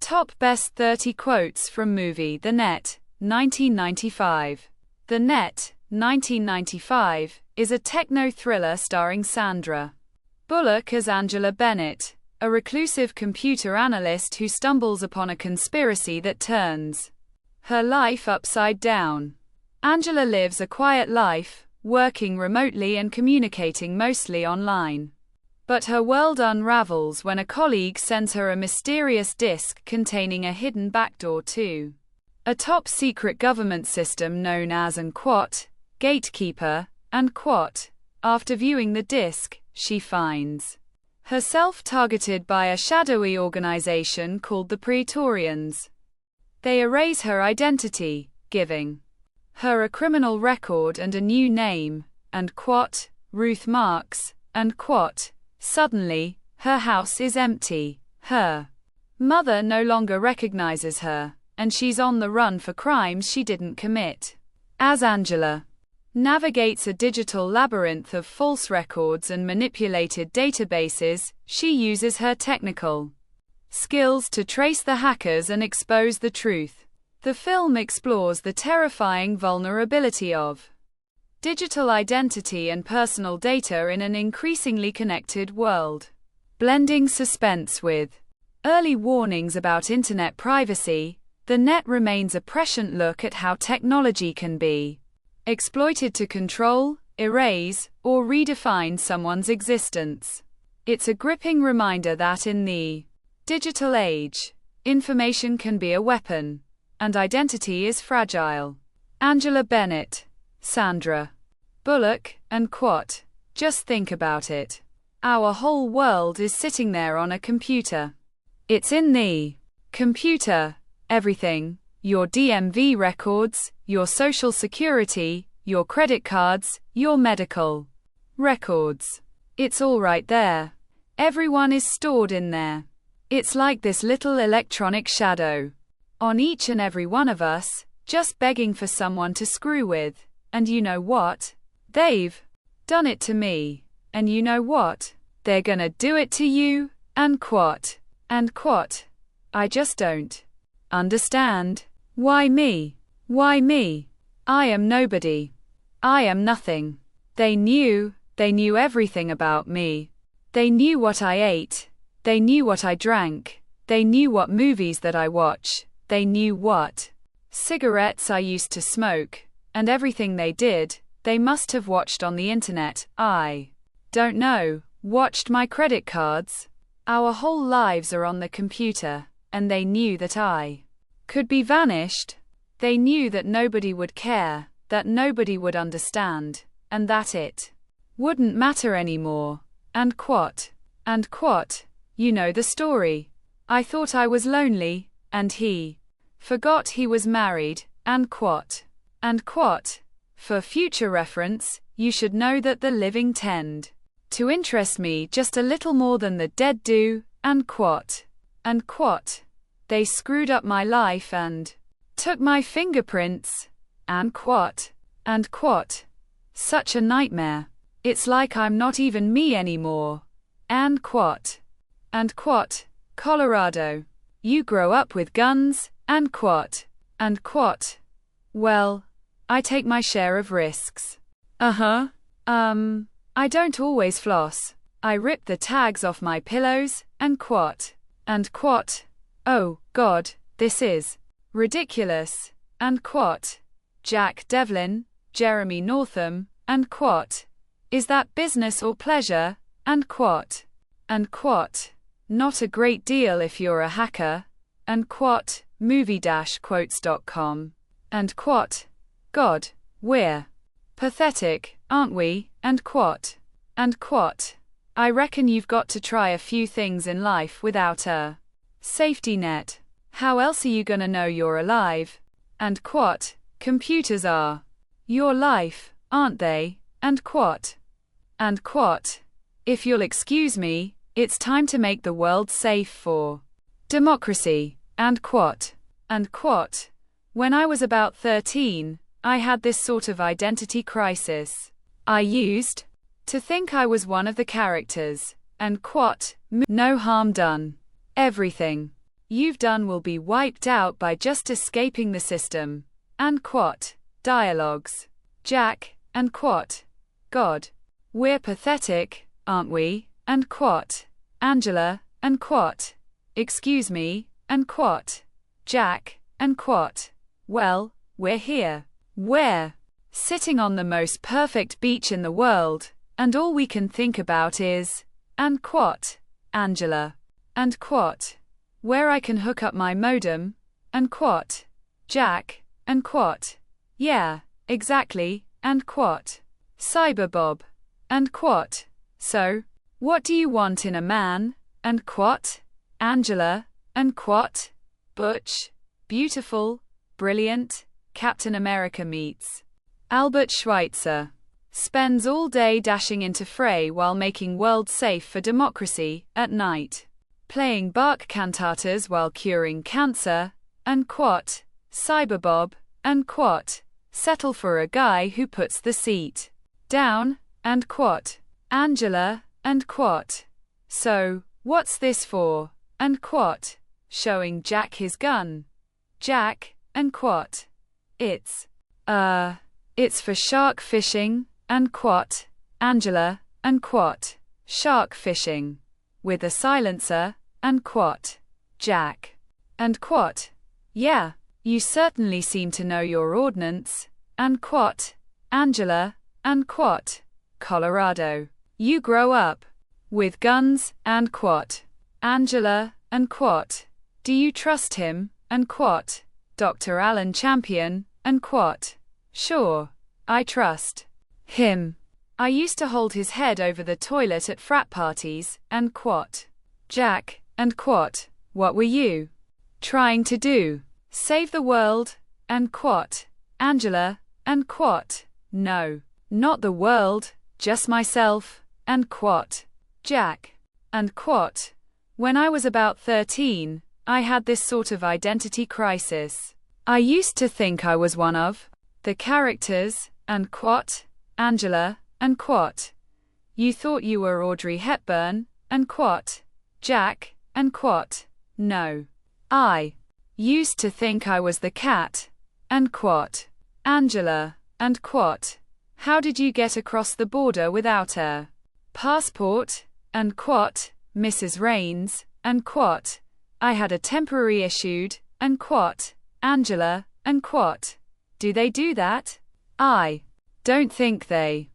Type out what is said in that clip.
Top Best 30 Quotes from Movie The Net, 1995. The Net, 1995, is a techno-thriller starring Sandra Bullock as Angela Bennett, a reclusive computer analyst who stumbles upon a conspiracy that turns her life upside down. Angela lives a quiet life, working remotely and communicating mostly online. But her world unravels when a colleague sends her a mysterious disk containing a hidden backdoor to a top-secret government system known as unquote, gatekeeper, unquote. After viewing the disk, she finds herself targeted by a shadowy organization called the Praetorians. They erase her identity, giving her a criminal record and a new name, unquote, Ruth Marks, unquote. Suddenly, her house is empty. Her mother no longer recognizes her, and she's on the run for crimes she didn't commit. As Angela navigates a digital labyrinth of false records and manipulated databases, she uses her technical skills to trace the hackers and expose the truth. The film explores the terrifying vulnerability of digital identity and personal data in an increasingly connected world. Blending suspense with early warnings about internet privacy, The Net remains a prescient look at how technology can be exploited to control, erase, or redefine someone's existence. It's a gripping reminder that in the digital age, information can be a weapon, and identity is fragile. Angela Bennett, Sandra Bullock, unquote. Just think about it. Our whole world is sitting there on a computer. It's in the computer. Everything. Your DMV records, your social security, your credit cards, your medical records. It's all right there. Everyone is stored in there. It's like this little electronic shadow on each and every one of us, just begging for someone to screw with. And you know what? They've done it to me. And you know what? They're gonna do it to you, unquote. Unquote. I just don't understand. Why me? Why me? I am nobody. I am nothing. They knew everything about me. They knew what I ate. They knew what I drank. They knew what movies that I watch. They knew what cigarettes I used to smoke. And everything they did, they must have watched on the internet. I don't know, watched my credit cards. Our whole lives are on the computer, and they knew that I could be vanished. They knew that nobody would care, that nobody would understand, and that it wouldn't matter anymore. Unquote. Unquote. You know the story. I thought I was lonely, and he forgot he was married. Unquote. Unquote. For future reference, you should know that the living tend to interest me just a little more than the dead do. Unquote. Unquote. They screwed up my life and took my fingerprints. Unquote. Unquote. Such a nightmare. It's like I'm not even me anymore. Unquote. Unquote. Colorado. You grow up with guns. Unquote. Unquote. Well, I take my share of risks. I don't always floss. I rip the tags off my pillows. Unquote. Unquote. Oh, God, this is ridiculous. Unquote. Jack Devlin, Jeremy Northam. Unquote. Is that business or pleasure? Unquote. Unquote. Not a great deal if you're a hacker. Unquote. Movie-quotes.com. Unquote. God, we're pathetic, aren't we? Unquote. Unquote. I reckon you've got to try a few things in life without a safety net. How else are you gonna know you're alive? Unquote. Computers are your life, aren't they? Unquote. Unquote. If you'll excuse me, it's time to make the world safe for democracy. Unquote. Unquote. When I was about 13, I had this sort of identity crisis. I used to think I was one of the characters. Unquote. No harm done. Everything you've done will be wiped out by just escaping the system. And quat. Dialogues. Jack, and quat. God. We're pathetic, aren't we? And quat. Angela, and quat. Excuse me, and quat. Jack, and quat. Well, we're here. Where? Sitting on the most perfect beach in the world, and all we can think about is, and quat. Angela. And quat. Where I can hook up my modem, and quat. Jack, and quat. Yeah, exactly, and quat. Cyberbob. And quat. So, what do you want in a man, and quat? Angela, and quat. Butch, beautiful, brilliant, Captain America meets Albert Schweitzer. Spends all day dashing into fray while making world safe for democracy, at night. Playing Bach cantatas while curing cancer, and quat. Cyberbob, and quat. Settle for a guy who puts the seat down, and quat. Angela, and quat. So, what's this for? And quat. Showing Jack his gun. Jack, and quat. It's for shark fishing, and quat. Angela, and quat. Shark fishing. With a silencer, and quat. Jack. And quat. Yeah, you certainly seem to know your ordnance, and quat. Angela, and quat. Colorado. You grow up with guns, and quat. Angela, and quat. Do you trust him, and quat? Dr. Alan Champion, and quat. Sure, I trust him. I used to hold his head over the toilet at frat parties, and quat. Jack, and quat. What were you trying to do? Save the world, and quat. Angela, and quat. No, not the world, just myself, and quat. Jack, and quat. When I was about 13, I had this sort of identity crisis. I used to think I was one of the characters, and quat. Angela, and quat. You thought you were Audrey Hepburn, and quat. Jack, and quat. No. I used to think I was the cat, and quat. Angela, and quat. How did you get across the border without a passport, and quat. Mrs. Raines, and quat. I had a temporary issued, and quat. Angela, and quat. Do they do that? I don't think they